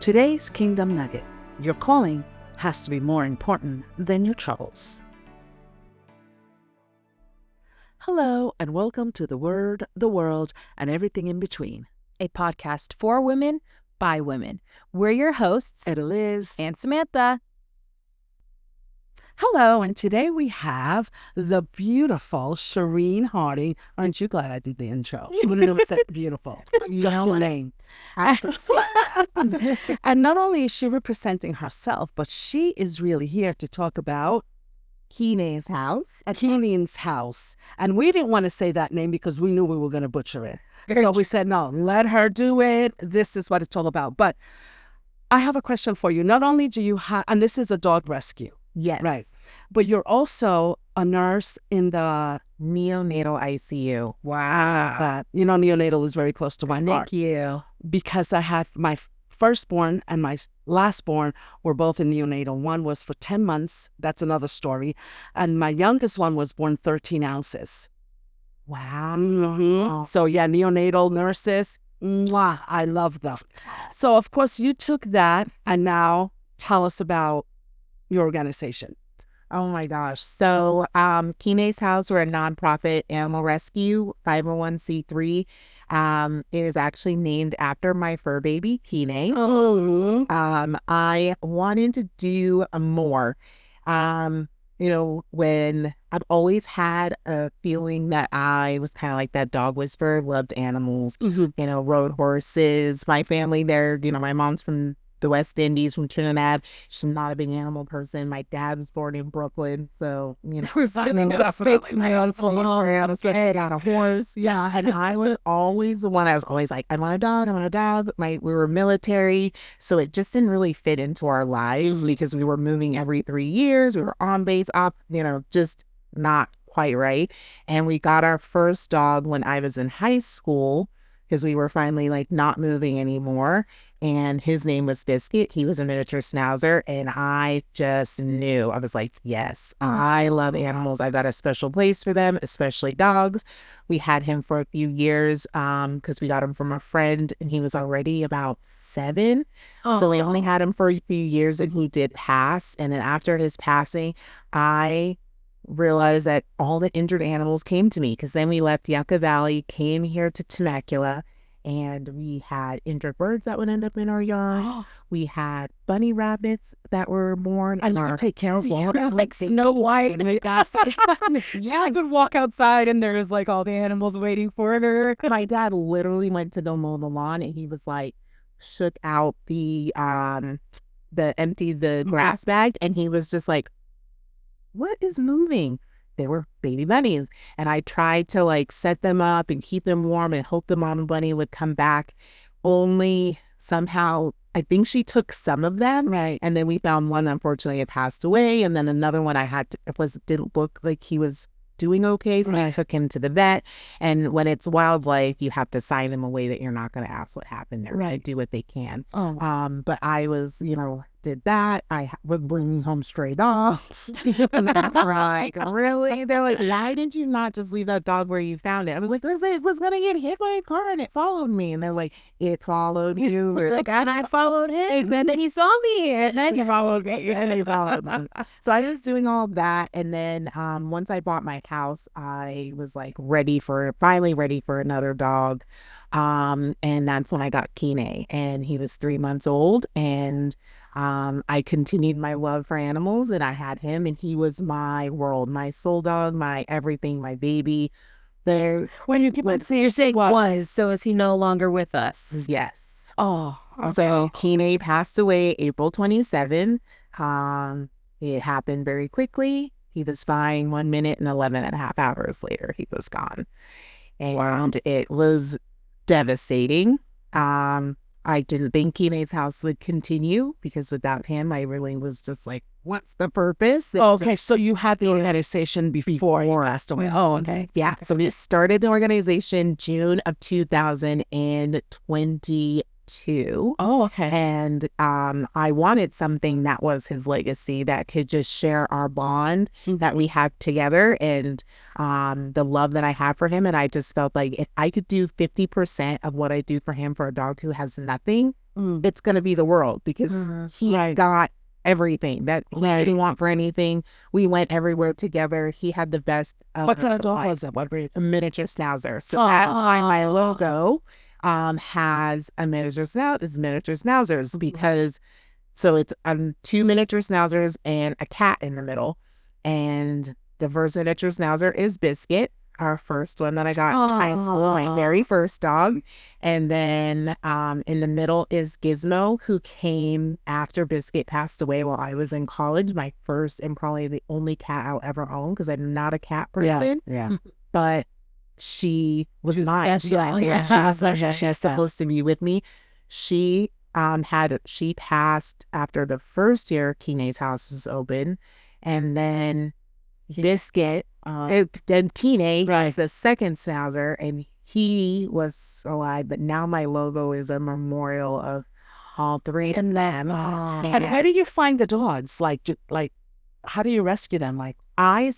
Today's Kingdom Nugget: your calling has to be more important than your troubles. Hello, and welcome to The Word, the World, and Everything in Between. A podcast for women, by women. We're your hosts, Liz and Samantha. Hello, and today we have the beautiful Shareen Harding. Aren't you glad I did the intro? You wouldn't have said beautiful. Just your name. And not only is she representing herself, but she is really here to talk about Kenai's house. Kenai's house. And we didn't want to say that name because we knew we were going to butcher it. So we said, no, let her do it. This is what it's all about. But I have a question for you. Not only do you have, and this is a dog rescue. Yes. Right. But you're also a nurse in the neonatal ICU. Wow. Neonatal is very close to my heart. Thank you. Because I had my firstborn and my lastborn were both in neonatal. One was for 10 months. That's another story. And my youngest one was born 13 ounces. Wow. Mm-hmm. Oh. So yeah, neonatal nurses, mwah, I love them. So of course you took that, and now tell us about your organization. Oh my gosh. So Kenai's House, we're a nonprofit animal rescue, 501c3. It is actually named after my fur baby, Kenai. Oh. I wanted to do more. When I've always had a feeling that I was kind of like that dog whisperer, loved animals, rode horses. My family there, my mom's from the West Indies, from Trinidad. She's not a big animal person. My dad was born in Brooklyn, so definitely my uncle especially got a horse. Yeah, and I was always the one. I was always like, I want a dog. I want a dog. We were military, so it just didn't really fit into our lives because we were moving every 3 years. We were on base, just not quite right. And we got our first dog when I was in high school because we were finally not moving anymore. And his name was Biscuit. He was a miniature schnauzer. And I just knew. I was like, yes, I love animals. I've got a special place for them, especially dogs. We had him for a few years because we got him from a friend, and he was already about 7. So we only had him for a few years, and he did pass. And then after his passing, I realized that all the injured animals came to me, because then we left Yucca Valley, came here to Temecula, and we had injured birds that would end up in our yards. We had bunny rabbits that were born. And I take care of water, like Snow White. I could walk outside and there's all the animals waiting for her. My dad literally went to go mow the lawn, and he was shook out the grass bag, and he was just like, what is moving? They were baby bunnies. And I tried to set them up and keep them warm and hope the mama bunny would come back. Only somehow, I think she took some of them. Right. And then we found one, unfortunately, had passed away. And then another one didn't look like he was doing okay. So I took him to the vet. And when it's wildlife, you have to sign them away that you're not going to ask what happened. They're going to do what they can. But I was, did that. I would bring home stray dogs. And that's right. Really? They're like, why did you not just leave that dog where you found it? I was like, it was going to get hit by a car and it followed me. And they're like, it followed you. And I followed him. And then he saw me. And then he followed me. And he followed me. So I was doing all of that. And then once I bought my house, I was finally ready for another dog. And that's when I got Kenai, and he was 3 months old, and I continued my love for animals, and I had him, and he was my world, my soul dog, my everything, my baby. So you're saying was, so is he no longer with us? Yes. Oh, okay. So Kenai passed away April 27. It happened very quickly. He was fine 1 minute, and 11 and a half hours later, he was gone. And it was devastating. I didn't think Kenai's house would continue, because without him, I really was just like, what's the purpose? So you had the organization before you passed away. Oh, okay. Yeah. So we started the organization June of 2022. Oh, okay. And I wanted something that was his legacy, that could just share our bond that we have together, and the love that I have for him. And I just felt like if I could do 50% of what I do for him for a dog who has nothing, it's going to be the world because he got everything that he didn't want for anything. We went everywhere together. He had the best. What kind of dog was it? What breed? A miniature schnauzer. So that's why my logo has a miniature schnauzers because so it's 2 miniature schnauzers and a cat in the middle. And the first miniature schnauzer is Biscuit, our first one that I got in high school, my very first dog. And then in the middle is Gizmo, who came after Biscuit passed away while I was in college. My first and probably the only cat I'll ever own because I'm not a cat person. Yeah. But she was mine. She was supposed to be with me. She passed after the first year Kenai's house was open, and then Biscuit, then Kenai is the second schnauzer, and he was alive. But now my logo is a memorial of all three of them. And where do you find the dogs? Like, how do you rescue them? I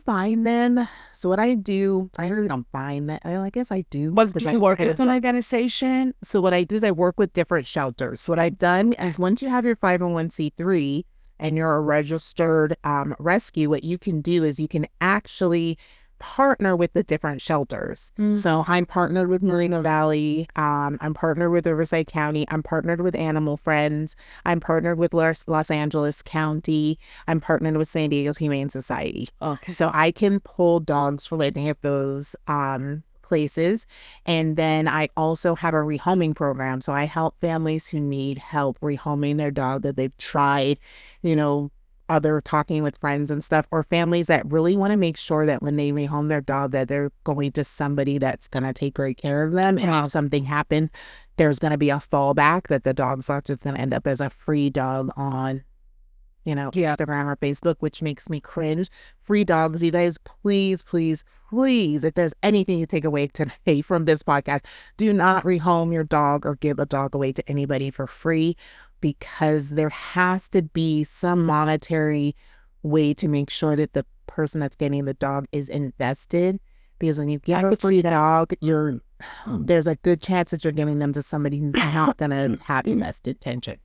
find them. So what I do, I really don't find that. I guess I do. But do you work with an organization? So what I do is I work with different shelters. So what I've done is once you have your 501c3 and you're a registered rescue, what you can do is you can actually partner with the different shelters. So I'm partnered with Moreno Valley. I'm partnered with Riverside County. I'm partnered with Animal Friends. I'm partnered with Los Angeles County. I'm partnered with San Diego Humane Society. Okay. So I can pull dogs from any of those places. And then I also have a rehoming program. So I help families who need help rehoming their dog that they've tried, other talking with friends and stuff, or families that really want to make sure that when they rehome their dog that they're going to somebody that's going to take great care of them. And if something happened, there's going to be a fallback, that the dog's not just going to end up as a free dog on Instagram or Facebook, which makes me cringe. Free dogs, you guys, please, please, please, if there's anything you take away today from this podcast, do not rehome your dog or give a dog away to anybody for free, because there has to be some monetary way to make sure that the person that's getting the dog is invested. Because when you get a free dog, there's a good chance that you're giving them to somebody who's not going to have invested attention.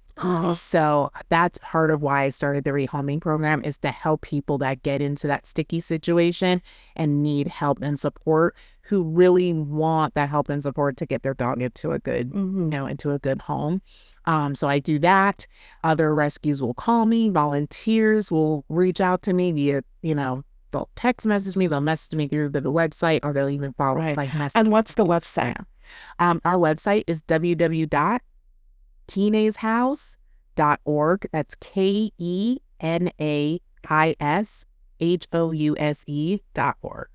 So that's part of why I started the rehoming program, is to help people that get into that sticky situation and need help and support, who really want that help and support to get their dog into a good, into a good home. So I do that. Other rescues will call me. Volunteers will reach out to me via, they'll text message me. They'll message me through the website, or they'll even follow my message. And what's the website? Our website is www.kenaishouse.org. That's KENAISHOUSE.org.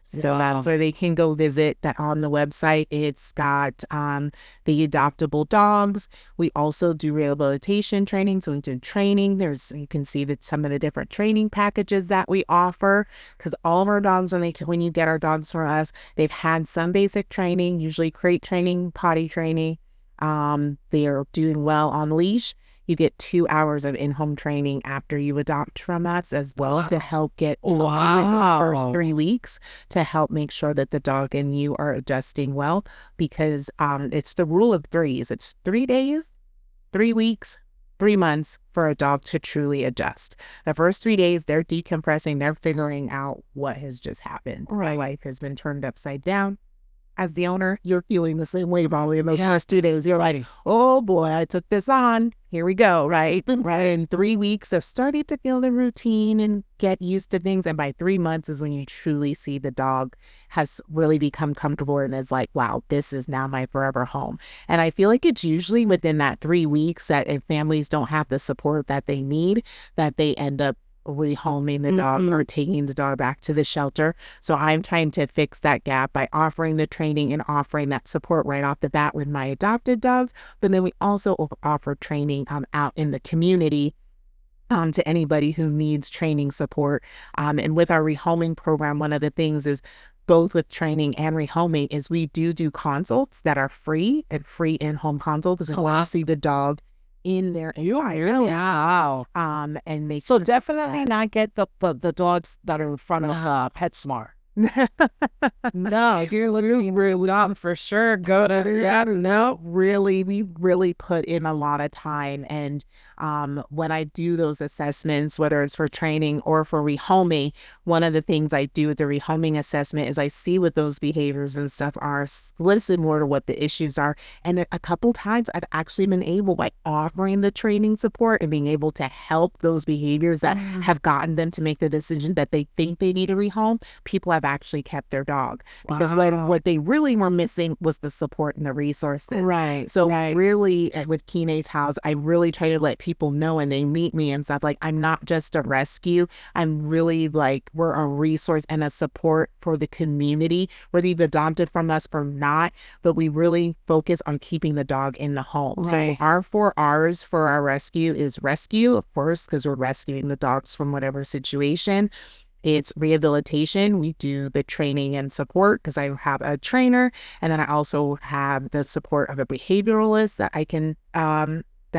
So that's where they can go visit. That on the website, it's got the adoptable dogs. We also do rehabilitation training. So we do training. You can see that some of the different training packages that we offer, because all of our dogs, when you get our dogs from us, they've had some basic training, usually crate training, potty training. They are doing well on leash. You get 2 hours of in-home training after you adopt from us as well, to help get those first 3 weeks, to help make sure that the dog and you are adjusting well, because it's the rule of threes. It's 3 days, 3 weeks, 3 months for a dog to truly adjust. The first 3 days, they're decompressing. They're figuring out what has just happened. Right. Life has been turned upside down. As the owner, you're feeling the same way, probably, in those first 2 days. You're like, oh boy, I took this on. Here we go, right? Right. In 3 weeks, they're starting to feel the routine and get used to things. And by 3 months is when you truly see the dog has really become comfortable and is like, wow, this is now my forever home. And I feel like it's usually within that 3 weeks that if families don't have the support that they need, that they end up rehoming the dog or taking the dog back to the shelter. So I'm trying to fix that gap by offering the training and offering that support right off the bat with my adopted dogs. But then we also offer training out in the community to anybody who needs training support. And with our rehoming program, one of the things is, both with training and rehoming, is we do consults that are free and free in-home consults. We want to see the dog in their environment. Wow. And make So definitely not get the dogs that are in front of PetSmart. No, if you're looking really up for sure, go to no. Really, we really put in a lot of time. And when I do those assessments, whether it's for training or for rehoming, one of the things I do with the rehoming assessment is I see what those behaviors and stuff are, listen more to what the issues are. And a couple times I've actually been able, by offering the training support and being able to help those behaviors that have gotten them to make the decision that they think they need a rehome, people have actually kept their dog. Because what they really were missing was the support and the resources. Right. So really, with Kenai's house, I really try to let people know, and they meet me and stuff, like, I'm not just a rescue. I'm really like, we're a resource and a support for the community, whether you've adopted from us or not, but we really focus on keeping the dog in the home. Right. So our 4 R's for our rescue is rescue, of course, because we're rescuing the dogs from whatever situation. It's rehabilitation. We do the training and support because I have a trainer, and then I also have the support of a behavioralist that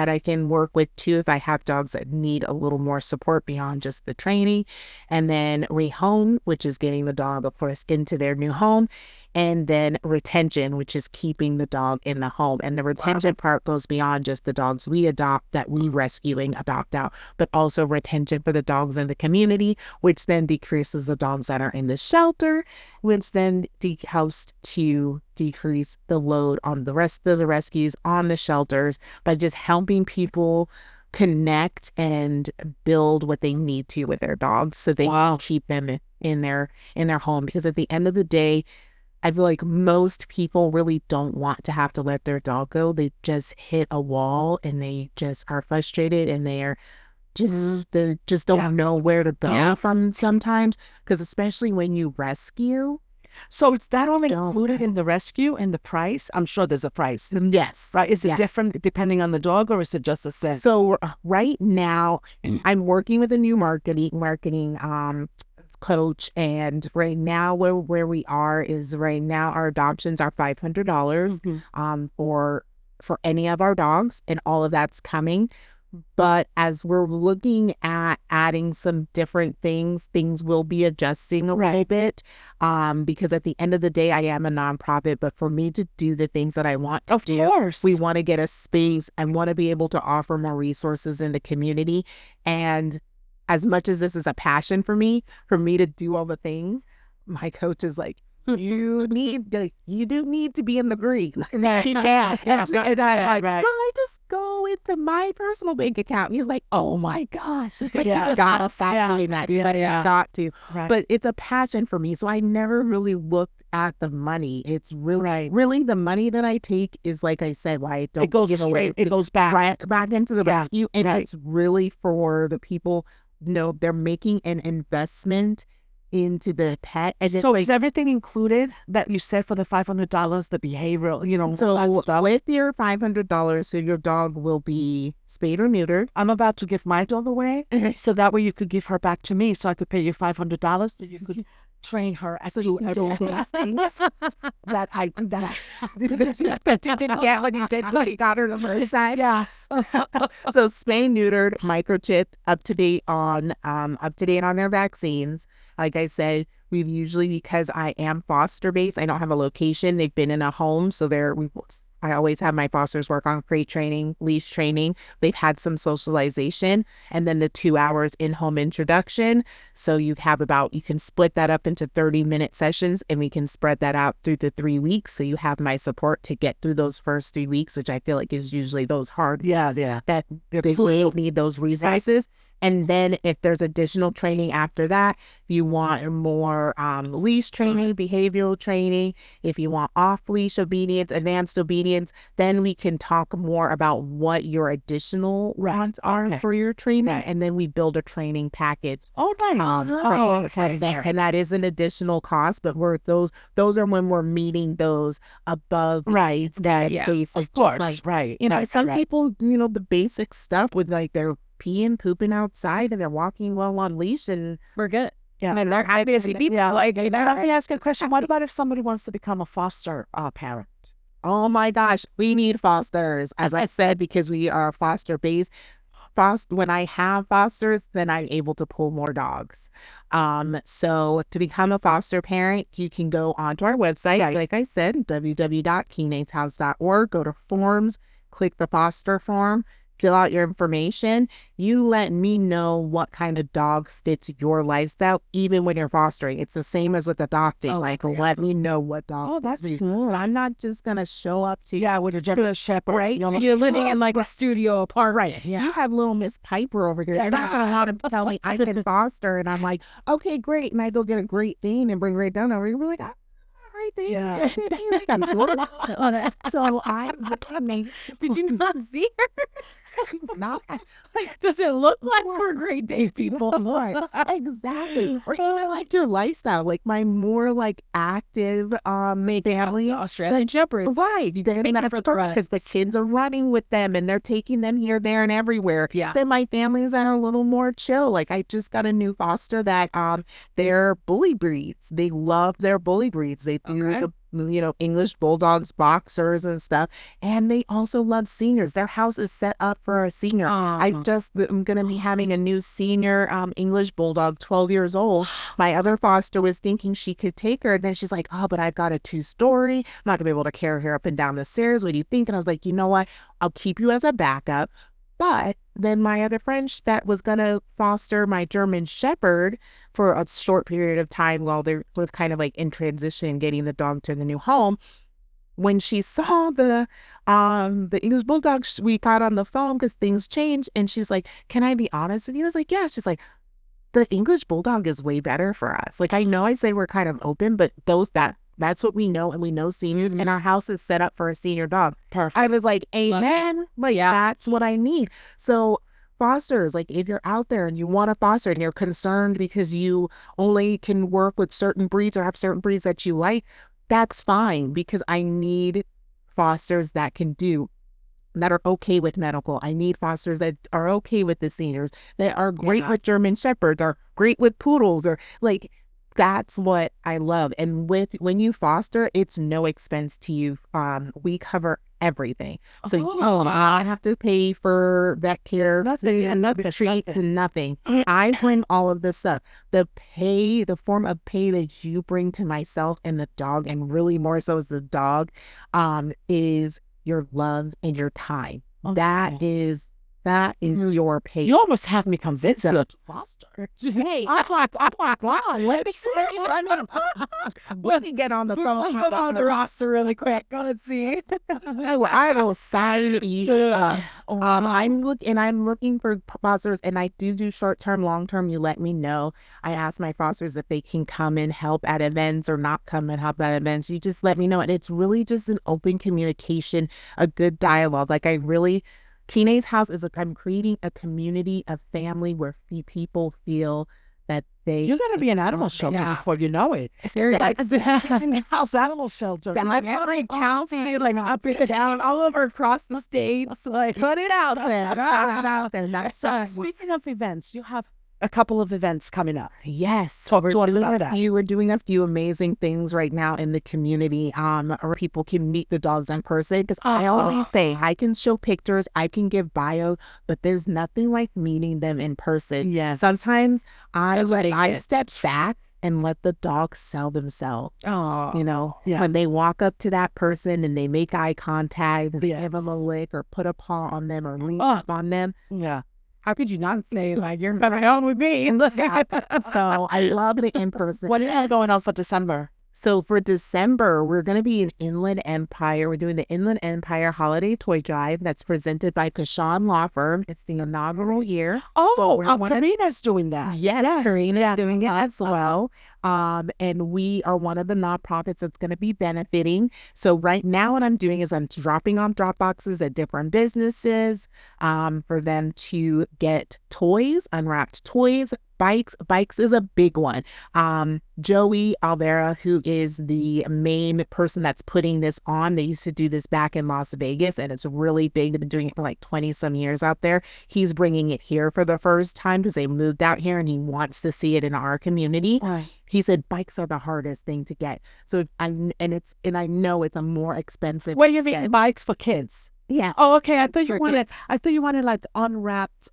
I can work with too if I have dogs that need a little more support beyond just the training. And then rehome, which is getting the dog, of course, into their new home. And then retention, which is keeping the dog in the home. And the retention part goes beyond just the dogs we adopt, that we rescuing, adopt out, but also retention for the dogs in the community, which then decreases the dogs that are in the shelter, which then helps to decrease the load on the rest of the rescues on the shelters by just helping people connect and build what they need to with their dogs so they can keep them in their home. Because at the end of the day, I feel like most people really don't want to have to let their dog go. They just hit a wall and they just are frustrated, and they just don't know where to go from sometimes. Because especially when you rescue. So is that only included in the rescue and the price? I'm sure there's a price. Yes. Right. Is it different depending on the dog, or is it just a set? So right now I'm working with a new marketing coach, and right now where we are is, right now our adoptions are $500 for any of our dogs, and all of that's coming. But as we're looking at adding some different things will be adjusting a little bit, because at the end of the day, I am a nonprofit, but for me to do the things that I want to do, we want to get a space and want to be able to offer more resources in the community. And as much as this is a passion for me to do all the things, my coach is like, you do need to be in the green. And I just go into my personal bank account. And he's like, oh my gosh, it's like, you gotta stop doing that. He's like, got to. But it's a passion for me. So I never really looked at the money. It's really the money that I take is, like I said, why I don't give away. It goes back into the rescue. And it's really for the people. No, they're making an investment into the pet. And so is everything included that you said for the $500, the behavioral, so that stuff? With your $500, so your dog will be spayed or neutered. I'm about to give my dog away, so that way you could give her back to me, so I could pay you $500, so you could train her as to everything that I didn't get when you did, but you got her the first time. Yes. So spay, neutered, microchipped, up to date on their vaccines. Like I said, we've usually, because I am foster based, I don't have a location. They've been in a home, so I always have my fosters work on crate training, leash training. They've had some socialization, and then the 2 hours in-home introduction. So you can split that up into 30-minute sessions, and we can spread that out through the 3 weeks. So you have my support to get through those first 3 weeks, which I feel like is usually those hard. That they will need those resources. And then if there's additional training after that, if you want more leash training, behavioral training, if you want off-leash obedience, advanced obedience, then we can talk more about what your additional wants are for your training. And then we build a training package. Oh, nice. There. And that is an additional cost, but those are when we're meeting those above that basic. Of course, some people, the basic stuff with like their peeing, pooping outside, and they're walking well on leash, and we're good. Yeah. And they're busy people. Let me ask you a question. What about if somebody wants to become a foster parent? Oh my gosh, we need fosters. As I said, because we are foster based, when I have fosters, then I'm able to pull more dogs. So to become a foster parent, you can go onto our website, like I said, www.kenayshouse.org, go to forms, click the foster form, fill out your information. You let me know what kind of dog fits your lifestyle, even when you're fostering. It's the same as with adopting. Let me know what dog. Oh, that's fits me. cool. So I'm not just going to show up to with a German Shepherd. Right? You're living in like a studio apartment. Right. Yeah. You have little Miss Piper over here. You're not going to have to tell me I can foster. And I'm like, okay, great. And I go get a Great Dane and bring Great Dane over here. We're like, right there. Yeah. So I Did you not see her? not Does it look like we're Great Day people? right. Exactly. Or even like your lifestyle, like my more like active family. Australian Shepherds. Right. Then that's because the kids are running with them and they're taking them here, there, and everywhere. Yeah. Then my families that are a little more chill. Like I just got a new foster that they're bully breeds. They love their bully breeds. They do the English bulldogs, boxers and stuff. And they also love seniors. Their house is set up for a senior. I'm going to be having a new senior English bulldog, 12 years old. My other foster was thinking she could take her. And then she's like, oh, but I've got a 2-story. I'm not going to be able to carry her up and down the stairs. What do you think? And I was like, you know what? I'll keep you as a backup. But then my other friend that was going to foster my German Shepherd for a short period of time while they were kind of like in transition, getting the dog to the new home. When she saw the English Bulldog, we got on the phone because things changed. And she's like, can I be honest with you? I was like, yeah. She's like, the English Bulldog is way better for us. Like, I know I say we're kind of open, but that's what we know, and we know seniors, and our house is set up for a senior dog. Perfect. I was like, amen. But yeah, That's what I need. So fosters, like if you're out there and you want to foster and you're concerned because you only can work with certain breeds or have certain breeds that you like, that's fine, because I need fosters that are okay with medical. I need fosters that are okay with the seniors, that are great with German Shepherds, are great with poodles, or like, that's what I love. And when you foster, it's no expense to you. We cover everything. So you don't have to pay for vet care, nothing, treats, and nothing. I bring all of this stuff. The form of pay that you bring to myself and the dog, and really more so as the dog, is your love and your time. That is your pay. You almost have me convinced to foster. Hey, let me we can get on the phone. Put on the roster really quick. Let's see. I will sign you. I'm looking for fosters, and I do short-term, long-term. You let me know. I ask my fosters if they can come and help at events or not come and help at events. You just let me know. And it's really just an open communication, a good dialogue. Like Kenai's house I'm creating a community, a family where people feel that you're going to be an animal shelter before you know it. Seriously. House animal shelter. Every county, like up and down, all over across the states. Like, put it out there. Put it out there. That's Speaking of events, you have a couple of events coming up. Yes. Talk to us about that. We're doing a few amazing things right now in the community where people can meet the dogs in person. Because I always say, I can show pictures, I can give bio, but there's nothing like meeting them in person. Yes. Sometimes I step back and let the dogs sell themselves. When they walk up to that person and they make eye contact, give them a lick or put a paw on them or lean up on them. Yeah. How could you not say, like, you're coming home with me? So I love the in-person. What is going on for December? So for December, we're going to be in Inland Empire. We're doing the Inland Empire Holiday Toy Drive that's presented by Kashan Law Firm. It's the inaugural year. Karina's doing that. Yes, Karina's doing it as well. And we are one of the nonprofits that's going to be benefiting. So right now what I'm doing is I'm dropping off drop boxes at different businesses for them to get toys, unwrapped toys, bikes. Bikes is a big one. Joey Alvera, who is the main person that's putting this on, they used to do this back in Las Vegas, and it's really big. They've been doing it for like 20 some years out there. He's bringing it here for the first time because they moved out here and he wants to see it in our community. He said bikes are the hardest thing to get. So I know it's a more expensive. What do you mean bikes for kids? Yeah. Oh, okay. I thought you For wanted. I thought you wanted like unwrapped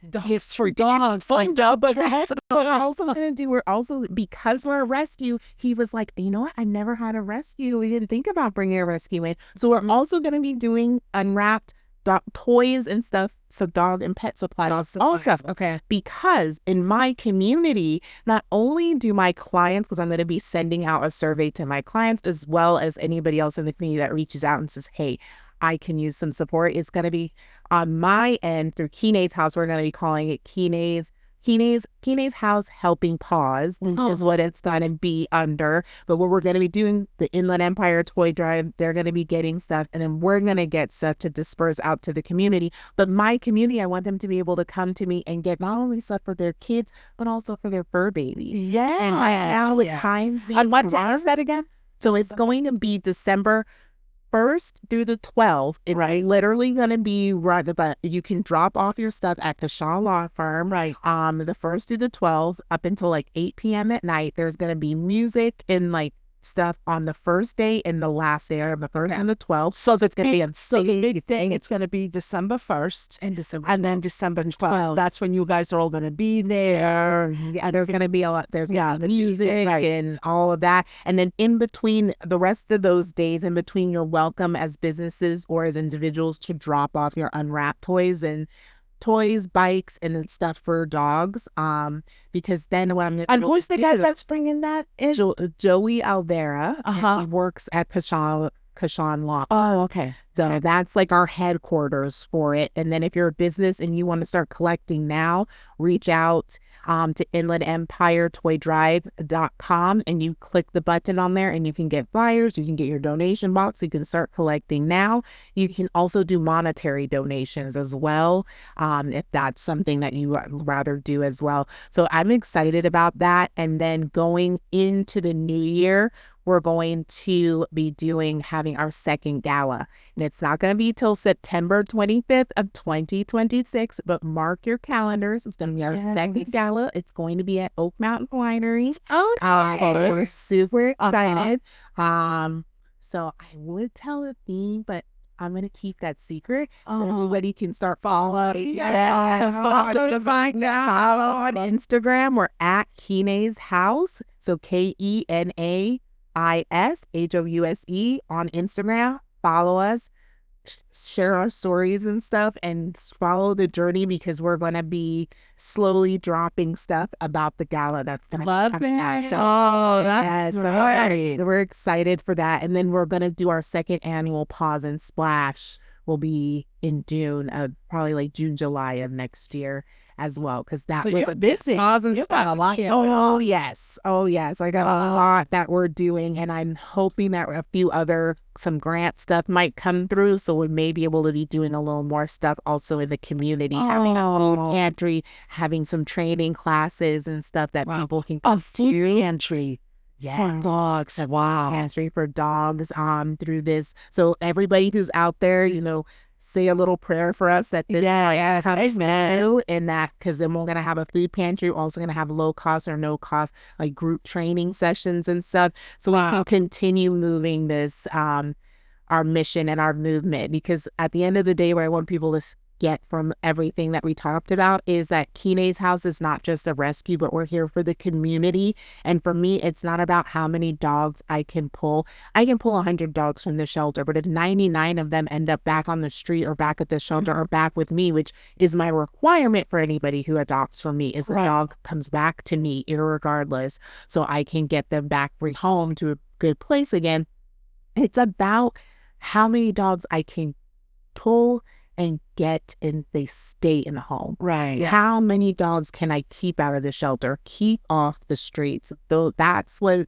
gifts for dogs. Like But we're also gonna do. We're also, because we're a rescue. He was like, you know what? I never had a rescue. We didn't think about bringing a rescue in. So we're also gonna be doing unwrapped toys and stuff. So dog and pet supplies also. Okay. Because in my community, not only do my clients, because I'm going to be sending out a survey to my clients, as well as anybody else in the community that reaches out and says, hey, I can use some support. It's going to be on my end through Kenai's House. We're going to be calling it Kenai's House Helping Paws is what it's going to be under. But what we're going to be doing, the Inland Empire Toy Drive, they're going to be getting stuff, and then we're going to get stuff to disperse out to the community. But my community, I want them to be able to come to me and get not only stuff for their kids, but also for their fur baby. Yeah. And now with times. And what day is that again? So it's going to be December 1st through the 12th. It's literally going to be right about, you can drop off your stuff at Kashaw Law Firm. Right. The 1st through the 12th up until like 8 p.m. at night. There's going to be music and like stuff on the first day and the last day, or the 1st and the 12th. So it's going to be a big thing. It's going to be December 1st and then December 12th. That's when you guys are all going to be there. Yeah, there's going to be a lot. There's the music and all of that. And then in between the rest of those days, in between, you're welcome as businesses or as individuals to drop off your unwrapped toys, bikes, and then stuff for dogs. Because then what I'm going to And who's the guy that's bringing that in? Joey Alvera. He works at Kashaw Law. Oh, okay. So that's like our headquarters for it. And then if you're a business and you want to start collecting now, reach out to inlandempiretoydrive.com and you click the button on there and you can get flyers, you can get your donation box, you can start collecting now. You can also do monetary donations as well, if that's something that you would rather do as well. So I'm excited about that. And then going into the new year, we're going to be having our second gala. And it's not going to be till September 25th of 2026, but mark your calendars. It's going to be our second gala. It's going to be at Oak Mountain Winery. Oh, so we're super excited. So I would tell a theme, but I'm going to keep that secret. Everybody can start following. Follow on Instagram. We're at Kenai's House. So KENAISHOUSE on Instagram. Follow us, share our stories and stuff, and follow the journey, because we're going to be slowly dropping stuff about the gala that's going to it. So, That's right. So we're excited for that. And then we're going to do our second annual Pause and Splash. Will be in June, probably like June, July of next year as well, because that was a busy. You got a lot. Oh yes, I got a lot that we're doing, and I'm hoping that some grant stuff might come through, so we may be able to be doing a little more stuff also in the community, having a food pantry, having some training classes and stuff that people can come to. Pantry. Yeah. For dogs. Wow. Pantry for dogs through this. So everybody who's out there, say a little prayer for us that this comes through, and that, because then we're going to have a food pantry. We're also going to have low cost or no cost, like group training sessions and stuff. So we can continue moving this, our mission and our movement, because at the end of the day, what I want people to get from everything that we talked about is that Kenai's House is not just a rescue, but we're here for the community. And for me, it's not about how many dogs I can pull. I can pull 100 dogs from the shelter, but if 99 of them end up back on the street or back at the shelter or back with me, which is my requirement for anybody who adopts from me, is the dog comes back to me irregardless, so I can get them back home to a good place again. It's about how many dogs I can pull and get, and they stay in the home. Right. Yeah. How many dogs can I keep out of the shelter, keep off the streets? Though that's your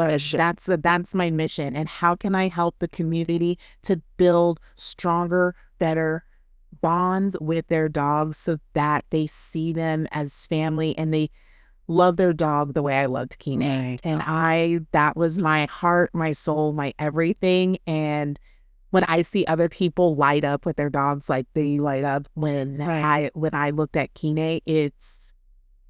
mission. That's my mission. And how can I help the community to build stronger, better bonds with their dogs, so that they see them as family and they love their dog the way I loved Kenai. And that was my heart, my soul, my everything. And when I see other people light up with their dogs, like they light up when I looked at Kenai, it's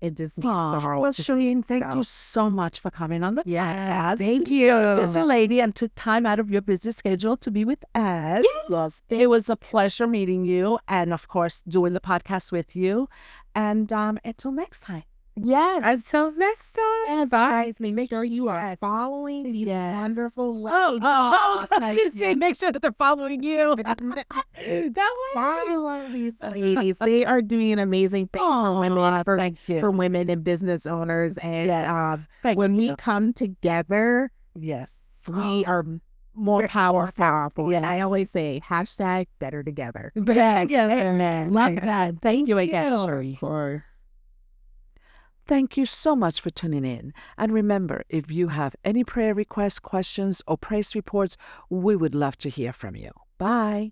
it just makes Aw, the heart. well, Shareen, thank So- you so much for coming on the podcast. Thank you. Busy lady and took time out of your busy schedule to be with us. Yes. It was a pleasure meeting you and, of course, doing the podcast with you. And until next time. Yes. Until next time. Yes, guys, make sure you are Yes. following these Yes. wonderful I was gonna say, make sure that they're following you. that That way. follow these ladies. They are doing an amazing thing Oh, for thank you. for women and business owners. And Yes. Thank when we you. come together, Yes. we are More powerful. powerful. And I Yes. always say hashtag better together. Yes. Yes. Amen. Love that. Thank you again, you. Shareen. Thank you so much for tuning in. And remember, if you have any prayer requests, questions, or praise reports, we would love to hear from you. Bye.